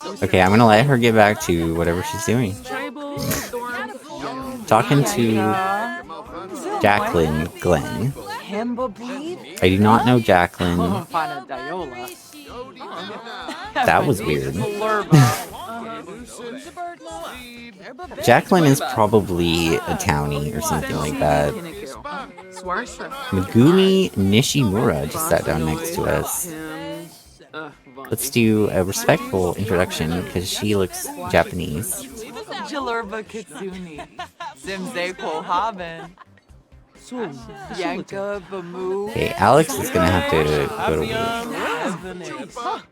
Okay, I'm gonna let her get back to whatever she's doing. Talking to Jacqueline Glenn. I do not know Jacqueline. That was weird. Jacqueline is probably a townie or something like that. Megumi Nishimura just sat down next to us. Let's do a respectful introduction because she looks Japanese. Okay, Alex is gonna have to go to work.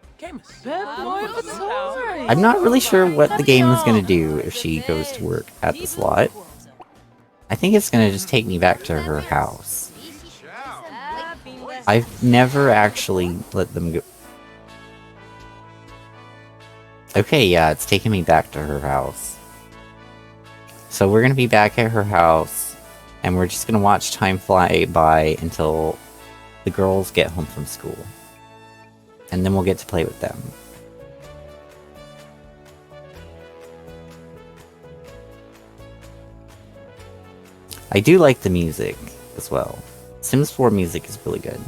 I'm not really sure what the game is gonna do if she goes to work at the slot. I think it's gonna just take me back to her house. I've never actually let them go. Okay, yeah, it's taking me back to her house. So we're gonna be back at her house, and we're just gonna watch time fly by until the girls get home from school. And then we'll get to play with them. I do like the music as well. Sims 4 music is really good.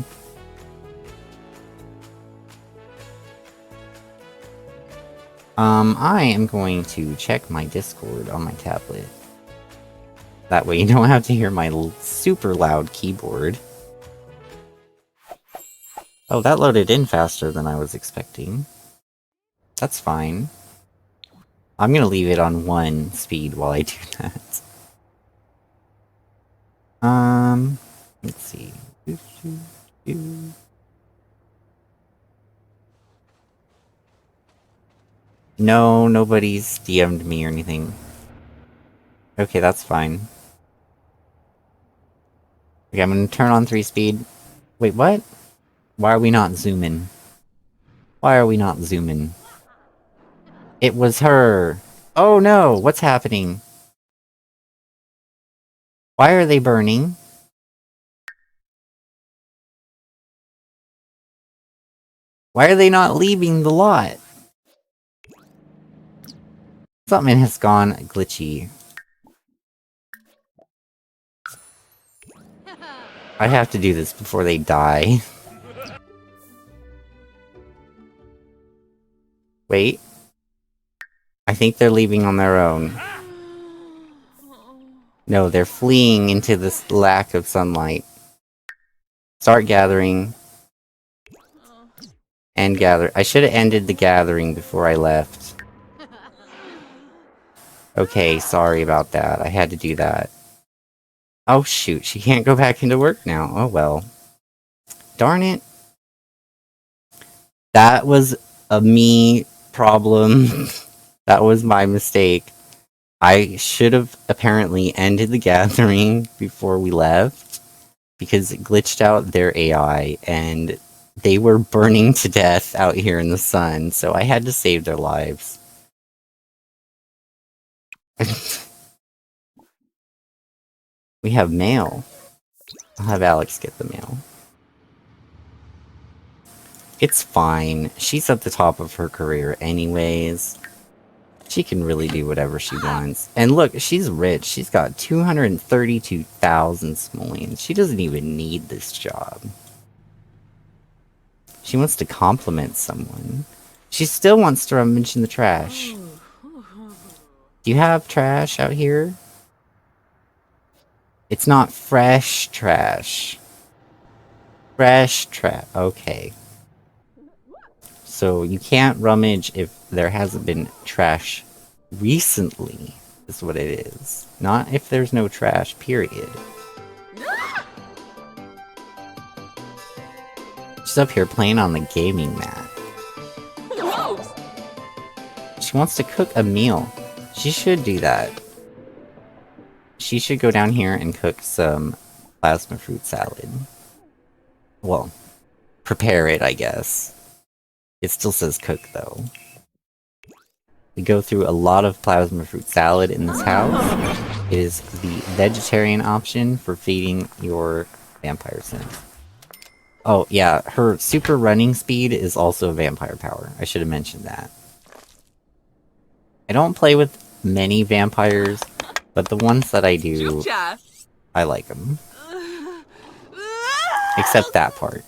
I am going to check my Discord on my tablet. That way you don't have to hear my super loud keyboard. Oh, that loaded in faster than I was expecting. That's fine. I'm gonna leave it on 1 speed while I do that. Let's see. No, nobody's DM'd me or anything. Okay, that's fine. Okay, I'm gonna turn on 3 speed. Wait, what? Why are we not zooming? Why are we not zooming? It was her! Oh no! What's happening? Why are they burning? Why are they not leaving the lot? Something has gone glitchy. I have to do this before they die. Wait. I think they're leaving on their own. No, they're fleeing into this lack of sunlight. Start gathering. And gather. I should have ended the gathering before I left. Okay, sorry about that. I had to do that. Oh shoot, she can't go back into work now. Oh well. Darn it. That was a me problem. That was my mistake. I should have apparently ended the gathering before we left, because it glitched out their AI, and they were burning to death out here in the sun, so I had to save their lives. We have mail. I'll have Alex get the mail. It's fine. She's at the top of her career anyways. She can really do whatever she wants. And look, she's rich. She's got 232,000 simoleons. She doesn't even need this job. She wants to compliment someone. She still wants to rummage in the trash. Do you have trash out here? It's not fresh trash. Fresh trash. Okay. So you can't rummage if there hasn't been trash recently, is what it is. Not if there's no trash, period. She's up here playing on the gaming mat. She wants to cook a meal. She should do that. She should go down here and cook some plasma fruit salad. Well, prepare it, I guess. It still says cook, though. We go through a lot of plasma fruit salad in this house. It is the vegetarian option for feeding your vampire sims. Oh, yeah, her super running speed is also vampire power. I should have mentioned that. I don't play with many vampires, but the ones that I do, I like them. Except that part.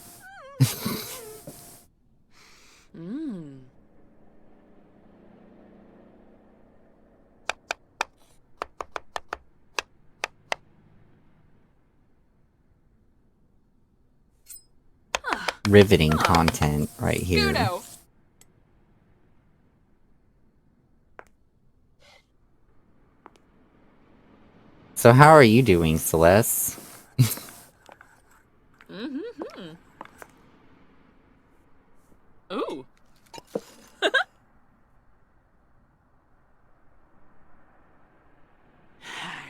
Riveting content right here. So how are you doing, Celes? Ooh.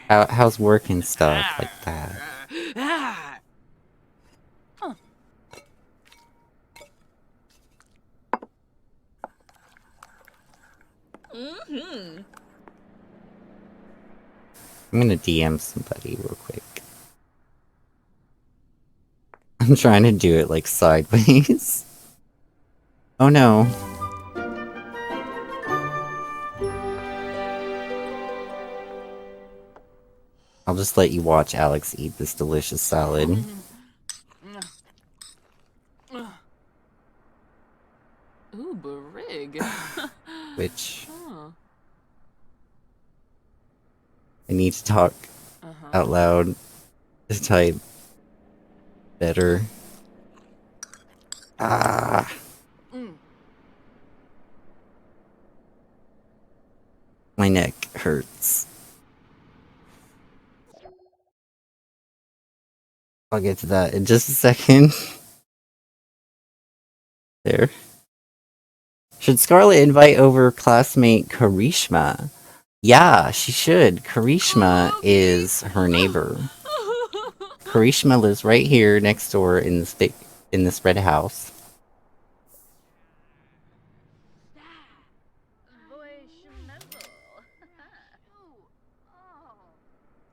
How's work and stuff like that? I'm gonna DM somebody real quick. I'm trying to do it like sideways. Oh no. I'll just let you watch Alex eat this delicious salad. Ooh, barig. Which... I need to talk out loud to type better. Ah. My neck hurts. I'll get to that in just a second. There. Should Scarlet invite over classmate Karishma? Yeah, she should. Karishma is her neighbor. Karishma lives right here next door in this red house.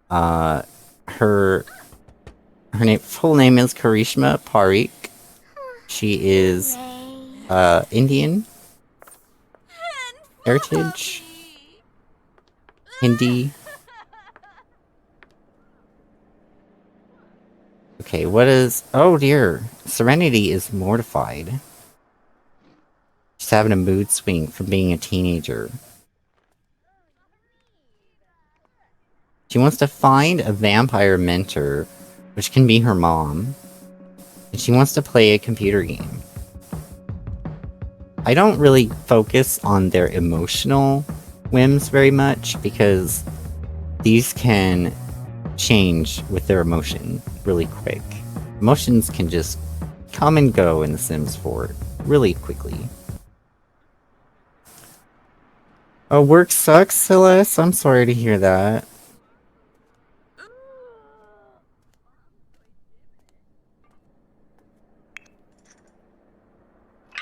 Her full name is Karishma Parikh. She is Indian heritage, Hindi. Okay, what is... Oh dear, Serenity is mortified. She's having a mood swing from being a teenager. She wants to find a vampire mentor, which can be her mom. And she wants to play a computer game. I don't really focus on their emotional whims very much, because these can change with their emotion really quick. Emotions can just come and go in The Sims 4 really quickly. Oh, work sucks, Celes? I'm sorry to hear that.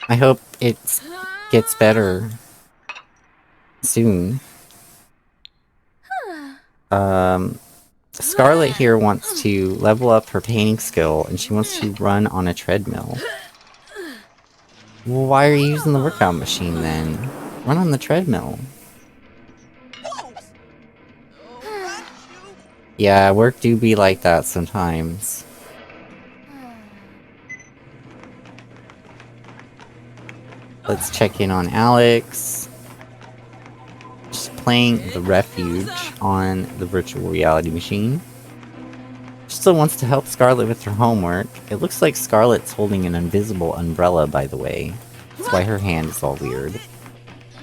I hope it gets better soon. Scarlet here wants to level up her painting skill, and she wants to run on a treadmill. Well, why are you using the workout machine then? Run on the treadmill. Yeah, work do be like that sometimes. Let's check in on Alex. She's playing The Refuge on the virtual reality machine. She still wants to help Scarlet with her homework. It looks like Scarlet's holding an invisible umbrella, by the way. That's why her hand is all weird.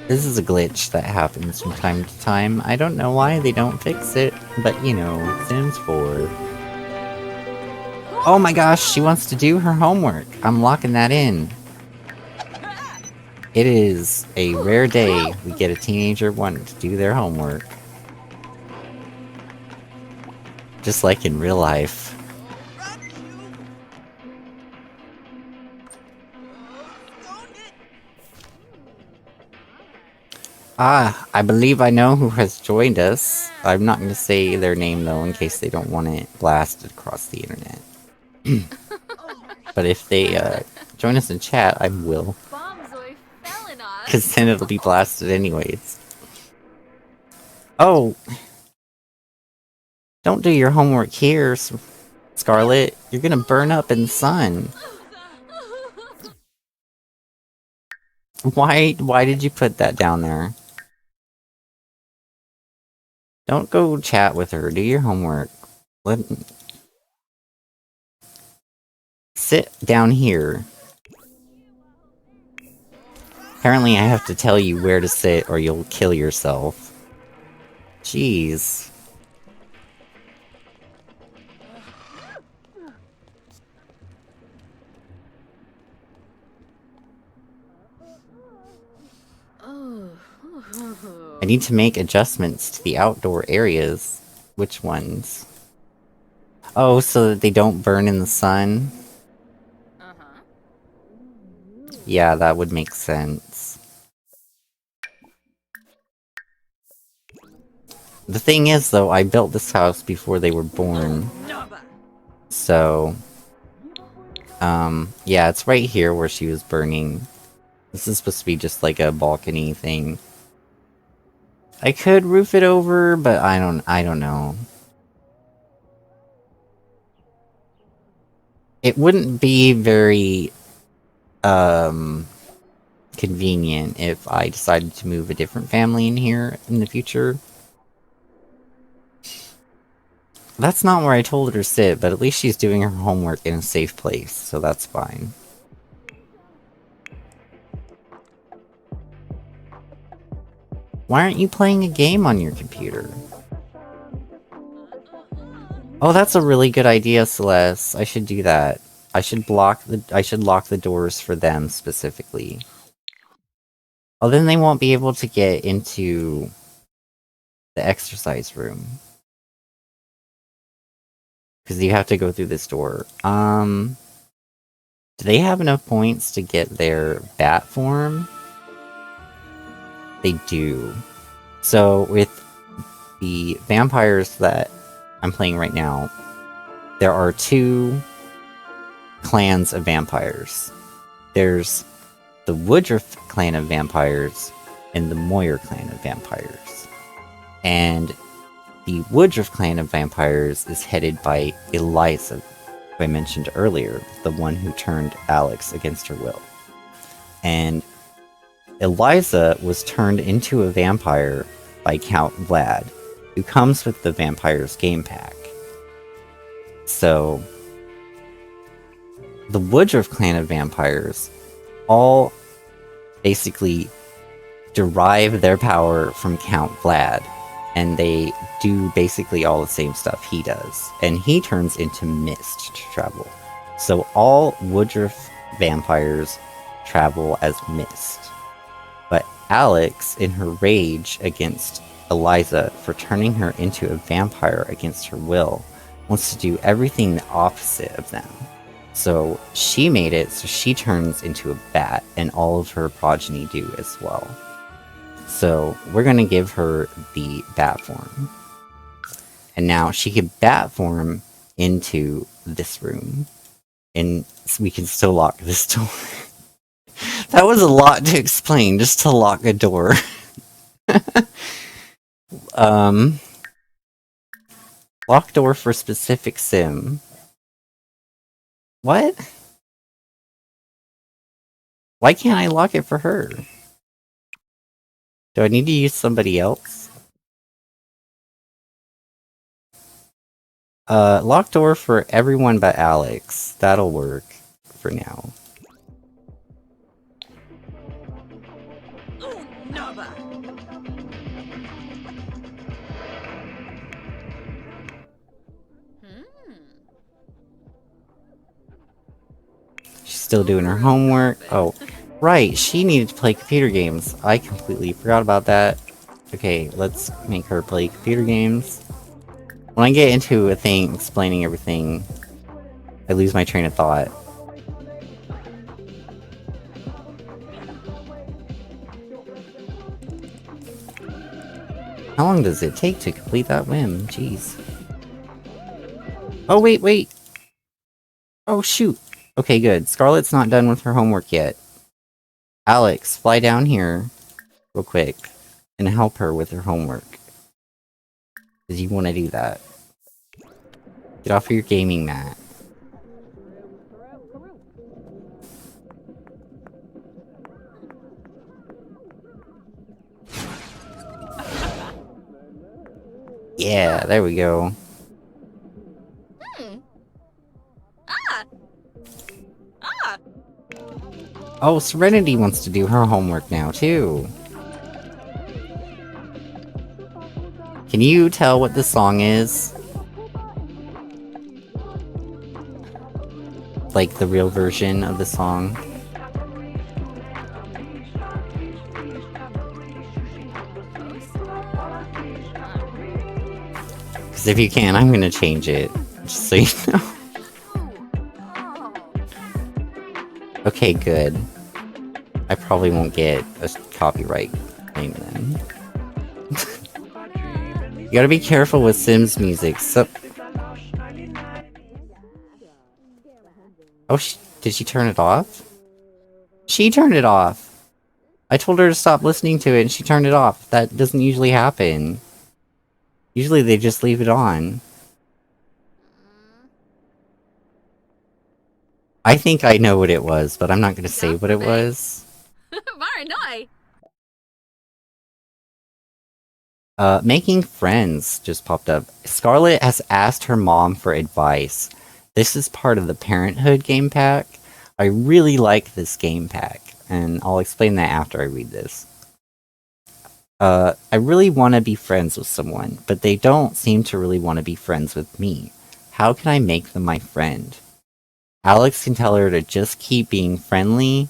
This is a glitch that happens from time to time. I don't know why they don't fix it, but you know, Sims 4. Oh my gosh, she wants to do her homework. I'm locking that in. It is a rare day we get a teenager wanting to do their homework. Just like in real life. Ah, I believe I know who has joined us. I'm not going to say their name though, in case they don't want it blasted across the internet. But if they join us in chat, I will. Because then it'll be blasted anyways. Oh! Don't do your homework here, Scarlet. You're gonna burn up in the sun. Why did you put that down there? Don't go chat with her. Do your homework. Sit down here. Apparently I have to tell you where to sit or you'll kill yourself. Jeez. I need to make adjustments to the outdoor areas. Which ones? Oh, so that they don't burn in the sun? Yeah, that would make sense. The thing is, though, I built this house before they were born. So... yeah, it's right here where she was burning. This is supposed to be just like a balcony thing. I could roof it over, but I don't know. It wouldn't be very, convenient if I decided to move a different family in here in the future. That's not where I told her to sit, but at least she's doing her homework in a safe place, so that's fine. Why aren't you playing a game on your computer? Oh, that's a really good idea, Celes. I should do that. I should lock the doors for them specifically. Oh, then they won't be able to get into the exercise room. Because you have to go through this door. Do they have enough points to get their bat form? They do. So, with the vampires that I'm playing right now, there are two clans of vampires. There's the Woodruff clan of vampires and the Moyer clan of vampires. And the Woodruff clan of vampires is headed by Eliza, who I mentioned earlier, the one who turned Alex against her will. And Eliza was turned into a vampire by Count Vlad, who comes with the Vampire's game pack. So, the Woodruff clan of vampires all basically derive their power from Count Vlad, and they do basically all the same stuff he does. And he turns into mist to travel. So all Woodruff vampires travel as mist. But Alex, in her rage against Eliza for turning her into a vampire against her will, wants to do everything the opposite of them. So she made it so she turns into a bat, and all of her progeny do as well. So we're gonna give her the bat form. And now she can bat form into this room. And we can still lock this door. That was a lot to explain, just to lock a door. Lock door for specific sim. What? Why can't I lock it for her? Do I need to use somebody else? Lock door for everyone but Alex. That'll work for now. She's still doing her homework. Oh, right, she needed to play computer games. I completely forgot about that. Okay, let's make her play computer games. When I get into a thing explaining everything, I lose my train of thought. How long does it take to complete that whim? Jeez. Oh, wait! Oh, shoot! Okay, good. Scarlet's not done with her homework yet. Alex, fly down here real quick and help her with her homework. Because you want to do that. Get off of your gaming mat. Yeah, there we go. Oh, Serenity wants to do her homework now, too. Can you tell what the song is? Like, the real version of the song? Because if you can, I'm gonna change it. Just so you know. Okay, good. I probably won't get a copyright claim then. You gotta be careful with Sims music. So oh, did she turn it off? She turned it off! I told her to stop listening to it and she turned it off. That doesn't usually happen. Usually they just leave it on. I think I know what it was, but I'm not gonna say what it was. Making friends just popped up. Scarlett has asked her mom for advice. This is part of the Parenthood game pack. I really like this game pack, and I'll explain that after I read this. I really want to be friends with someone, but they don't seem to really want to be friends with me. How can I make them my friend? Alex can tell her to just keep being friendly,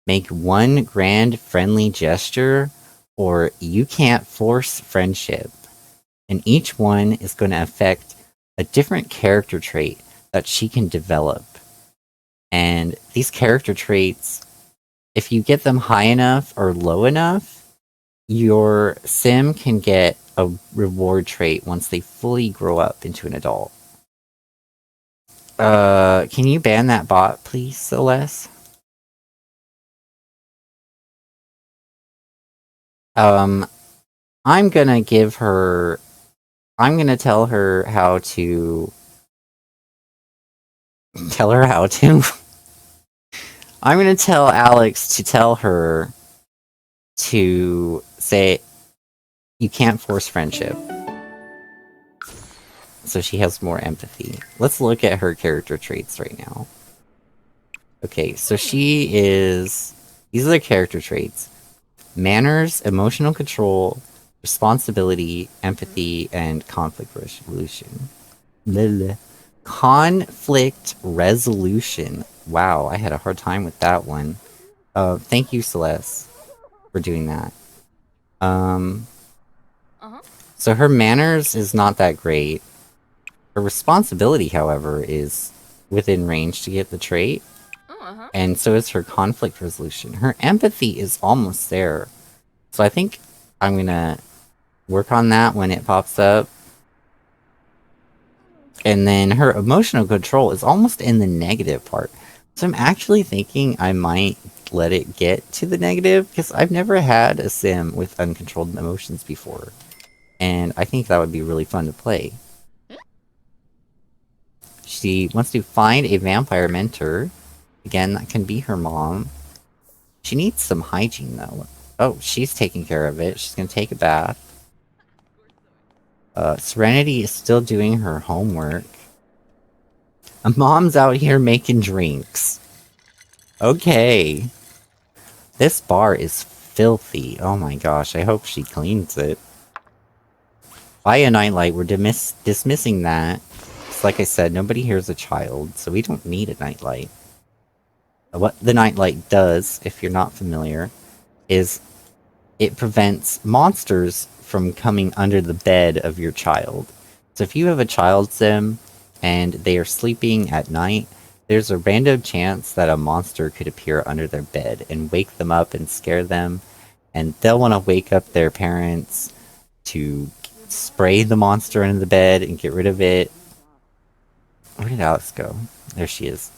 make one grand friendly gesture, or you can't force friendship. And each one is going to affect a different character trait that she can develop. And these character traits, if you get them high enough or low enough, your sim can get a reward trait once they fully grow up into an adult. Can you ban that bot, please, Celes? I'm gonna give her... I'm gonna tell her how to... Tell her how to? I'm gonna tell Alex to tell her to say, you can't force friendship. So she has more empathy. Let's look at her character traits right now. Okay, so she is... These are the character traits. Manners, emotional control, responsibility, empathy, and conflict resolution. Lele. Conflict resolution. Wow, I had a hard time with that one. Thank you, Celes, for doing that. So her manners is not that great. Her responsibility, however, is within range to get the trait. And so is her conflict resolution. Her empathy is almost there. So I think I'm gonna work on that when it pops up. And then her emotional control is almost in the negative part. So I'm actually thinking I might let it get to the negative, because I've never had a sim with uncontrolled emotions before. And I think that would be really fun to play. She wants to find a vampire mentor. Again, that can be her mom. She needs some hygiene, though. Oh, she's taking care of it. She's gonna take a bath. Serenity is still doing her homework. A mom's out here making drinks. Okay. This bar is filthy. Oh my gosh, I hope she cleans it. Buy a nightlight. We're dismissing that. It's like I said, nobody here is a child, so we don't need a nightlight. What the nightlight does, if you're not familiar, is it prevents monsters from coming under the bed of your child. So if you have a child sim, and they are sleeping at night, there's a random chance that a monster could appear under their bed and wake them up and scare them, and they'll want to wake up their parents to spray the monster into the bed and get rid of it. Where did Alex go? There she is.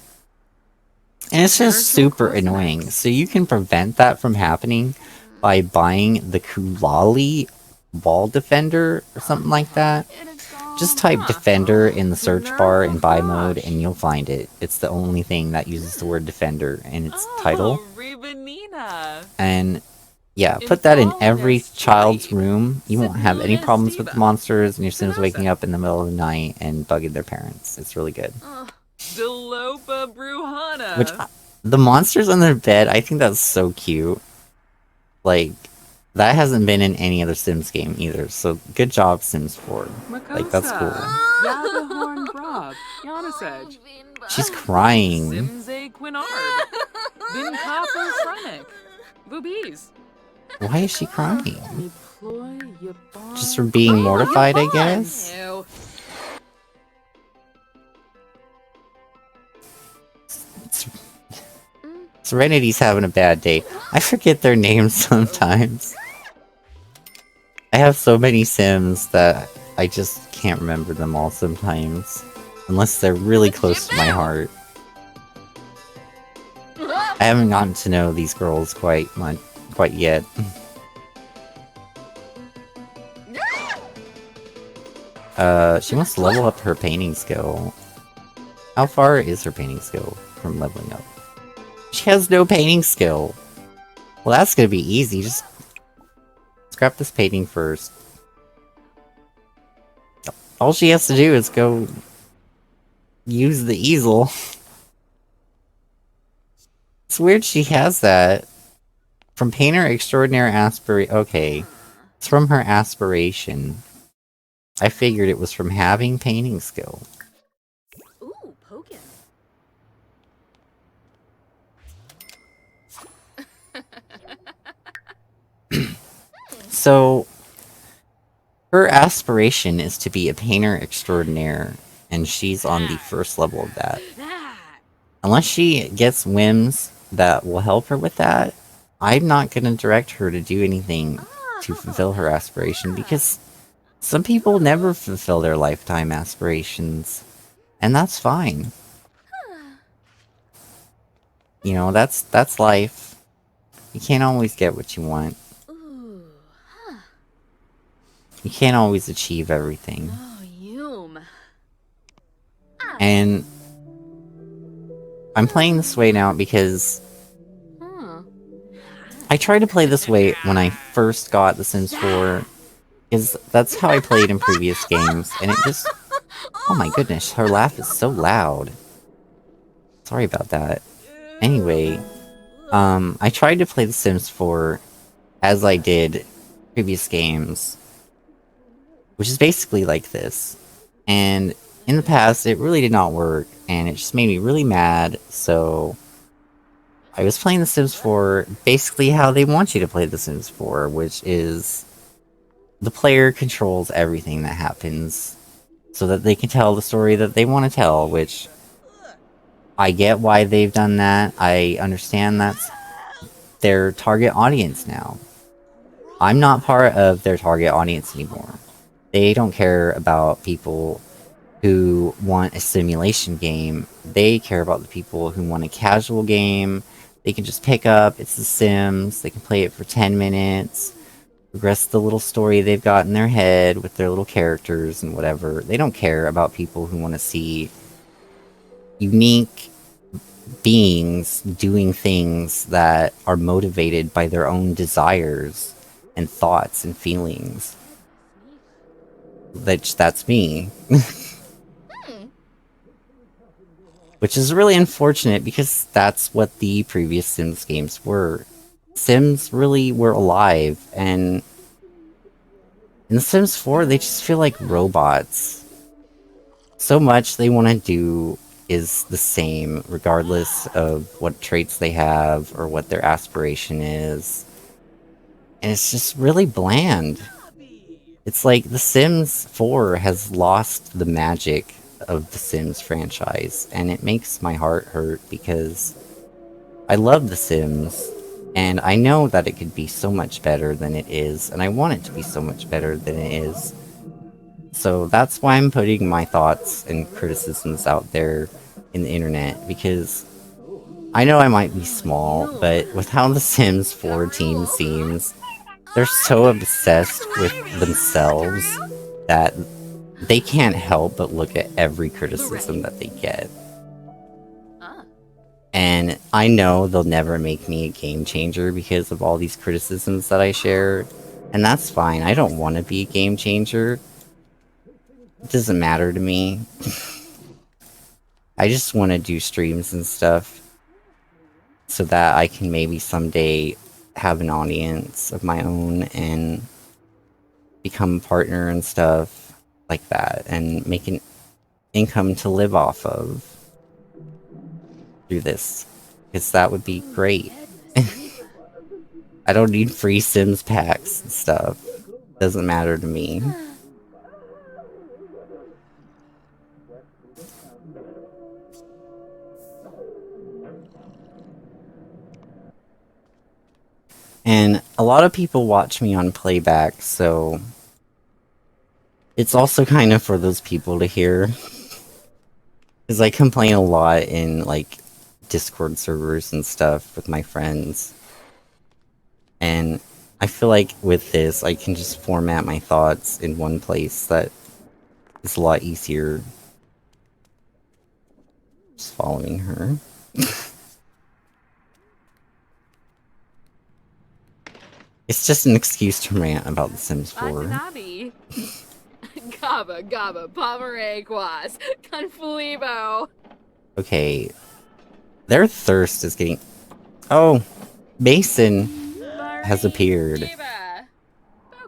And it's just super annoying. So you can prevent that from happening by buying the Kulali Wall Defender or something like that. Just type Defender in the search bar in buy mode and you'll find it. It's the only thing that uses the word Defender in its title. Ribanina. And yeah, put that in every child's room. You won't have any problems with the monsters and your Sims waking up in the middle of the night and bugging their parents. It's really good. Delopa Bruhana. Which, the monsters on their bed, I think that's so cute. Like, that hasn't been in any other Sims game either, so good job, Sims 4. Like, that's cool. Yabahorn Brob. Yanasej. She's crying. Simze Quinard. Bin Copper Fronic. Boobies. Why is she crying? Just for being mortified, I guess? Serenity's having a bad day. I forget their names sometimes. I have so many Sims that I just can't remember them all sometimes. Unless they're really close to my heart. I haven't gotten to know these girls quite yet. She wants to level up her painting skill. How far is her painting skill from leveling up? She has no painting skill. Well, that's gonna be easy. Just scrap this painting first. All she has to do is go use the easel. It's weird she has that. From Painter Extraordinaire Aspiration. Okay. It's from her aspiration. I figured it was from having painting skill. Ooh, Pokin. So, her aspiration is to be a painter extraordinaire, and she's on the first level of that. Unless she gets whims that will help her with that, I'm not going to direct her to do anything to fulfill her aspiration, because some people never fulfill their lifetime aspirations, and that's fine. You know, that's life. You can't always get what you want. You can't always achieve everything. And I'm playing this way now because I tried to play this way when I first got The Sims 4, because that's how I played in previous games, and it just... Oh my goodness, her laugh is so loud. Sorry about that. Anyway, I tried to play The Sims 4 as I did previous games, which is basically like this. And in the past, it really did not work, and it just made me really mad, so I was playing The Sims 4 basically how they want you to play The Sims 4, which is the player controls everything that happens so that they can tell the story that they want to tell, which I get why they've done that. I understand that's their target audience now. I'm not part of their target audience anymore. They don't care about people who want a simulation game. They care about the people who want a casual game. They can just pick up, it's The Sims, they can play it for 10 minutes, progress the little story they've got in their head with their little characters and whatever. They don't care about people who want to see unique beings doing things that are motivated by their own desires and thoughts and feelings. That's me. Which is really unfortunate because that's what the previous Sims games were. Sims really were alive, and in The Sims 4 they just feel like robots. So much they want to do is the same, regardless of what traits they have or what their aspiration is. And it's just really bland. It's like The Sims 4 has lost the magic of the Sims franchise, and it makes my heart hurt because I love The Sims, and I know that it could be so much better than it is, and I want it to be so much better than it is. So that's why I'm putting my thoughts and criticisms out there in the internet, because I know I might be small, but with how The Sims 4 team seems, they're so obsessed with themselves that they can't help but look at every criticism that they get. And I know they'll never make me a game changer because of all these criticisms that I share. And that's fine. I don't want to be a game changer. It doesn't matter to me. I just want to do streams and stuff so that I can maybe someday have an audience of my own and become a partner and stuff like that and make an income to live off of through this, because that would be great. I don't need free Sims packs and stuff. Doesn't matter to me. And a lot of people watch me on playback, so it's also kind of for those people to hear. Because I complain a lot in, like, Discord servers and stuff with my friends. And I feel like with this, I can just format my thoughts in one place that is a lot easier. Just following her. It's just an excuse to rant about The Sims 4. Gaba, gaba, pomerequas, confulibo. Okay. Their thirst is getting... Oh! Mason has appeared.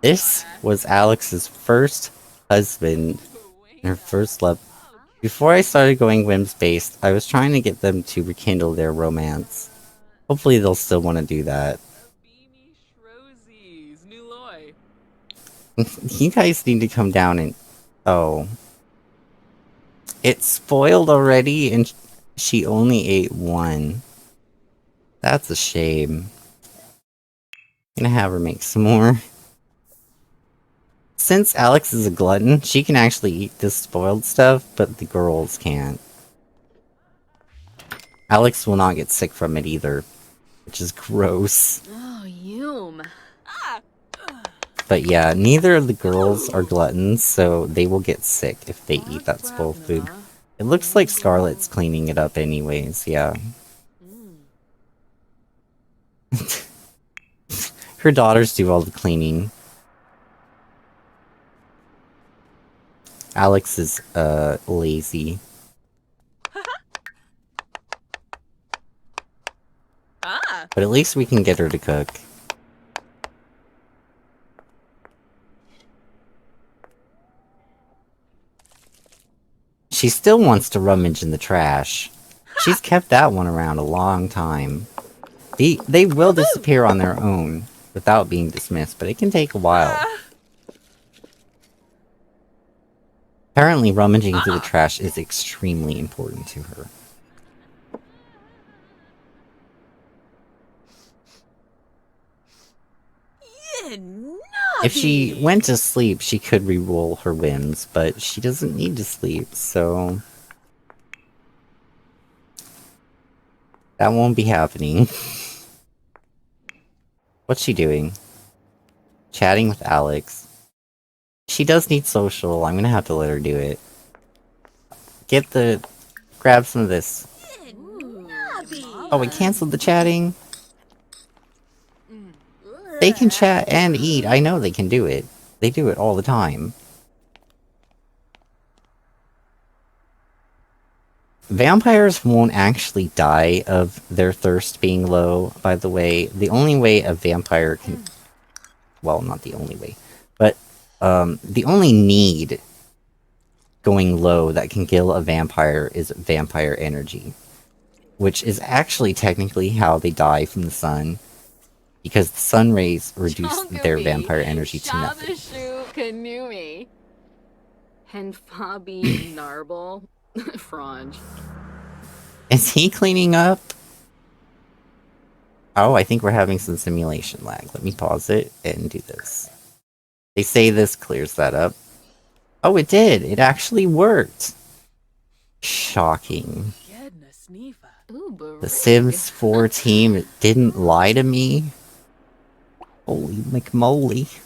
This was Alex's first husband and her first love. Before I started going Whims-Based, I was trying to get them to rekindle their romance. Hopefully they'll still want to do that. You guys need to come down and... Oh. It's spoiled already and she only ate one. That's a shame. I'm gonna have her make some more. Since Alex is a glutton, she can actually eat this spoiled stuff, but the girls can't. Alex will not get sick from it either, which is gross. Oh, yum. But yeah, neither of the girls are gluttons, so they will get sick if they eat that spoiled food. It looks like Scarlett's cleaning it up anyways, yeah. Her daughters do all the cleaning. Alex is, lazy. But at least we can get her to cook. She still wants to rummage in the trash. She's kept that one around a long time. They will disappear on their own without being dismissed, but it can take a while. Apparently rummaging through the trash is extremely important to her. If she went to sleep, she could re-roll her whims, but she doesn't need to sleep, so... that won't be happening. What's she doing? Chatting with Alex. She does need social, I'm gonna have to let her do it. Grab some of this. Oh, we canceled the chatting? They can chat and eat. I know they can do it. They do it all the time. Vampires won't actually die of their thirst being low, by the way. The only way a vampire can... Well, not the only way. But, the only need going low that can kill a vampire is vampire energy. Which is actually technically how they die from the sun. Because the sun rays reduce their vampire energy to nothing. And Fabi Narble. Frange. Is he cleaning up? Oh, I think we're having some simulation lag. Let me pause it and do this. They say this clears that up. Oh, it did! It actually worked! Shocking. The Sims 4 team didn't lie to me? Holy McMoly.